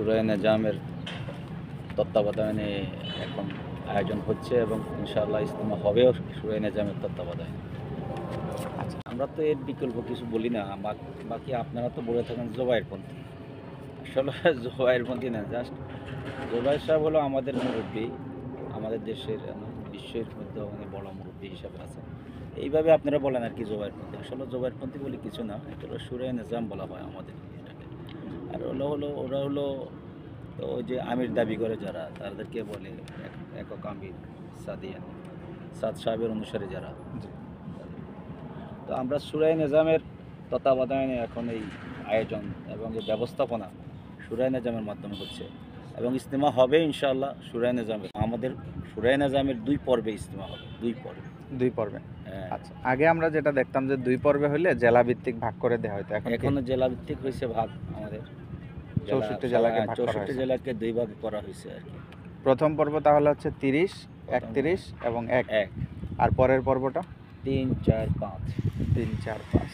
শুরায়ে নিজামের তত্ত্বাবধানে এখন আয়োজন হচ্ছে এবং ইনশাআল্লাহ ইজতেমা হবেও শুরায়ে নিজামের তত্ত্বাবধানে। আচ্ছা। আমরা তো এর বিকল্প কিছু বলি না। বাকি আপনারা তো বলে থাকেন জোবায়েরপন্থী। আসলে জোবায়েরপন্থী না, জাস্ট জোবায়ের সাহেব হলো আমাদের মুরব্বি। আমাদের দেশের বিশ্বের মধ্যে অনেক বড় মুরব্বি হিসাবে আছেন। এইভাবে আপনারা বলেন আরকি জোবায়েরপন্থী। আসলে জোবায়েরপন্থী বলে কিছু না। এটা হলো শুরায়ে নিজাম বলা হয় আমাদের এটাকে। আর ওরা হলো তো ওই যে আমির দাবি করে যারা তাদেরকে বলে একক আমির সাদিয়ান। সাদ সাহেবের অনুসারী যারা। জি। তো আমরা শুরায়ে নিজামের তত্ত্বাবধানে এখন এই আয়োজন এবং এই ব্যবস্থাপনা শুরায়ে নিজামের মাধ্যমে হচ্ছে এবং ইজতেমা হবে ইনশাআল্লাহ শুরায়ে নিজামের। আমাদের শুরায়ে নিজামের ২ পর্বে ইজতেমা হবে, ২ পর্বে। ২ পর্বে। হ্যাঁ। আচ্ছা। আগে আমরা যেটা দেখতাম যে ২ পর্বে হইলে জেলা ভিত্তিক ভাগ করে দেওয়া হইতো। এখন কি এখনো জেলাভিত্তিক হইছে ভাগ আমাদের। ৬৪ জেলাকে ভাগ করা ৬৪ হয়েছে। জেলাকে ২ ভাগে করা হইছে আরকি। প্রথম পর্ব তাহলে হচ্ছে ৩০, প্রথম ৩১ এবং ১। ১, আর পরের পর্বটা ৩, ৪, ৫। ৩, ৪, ৫।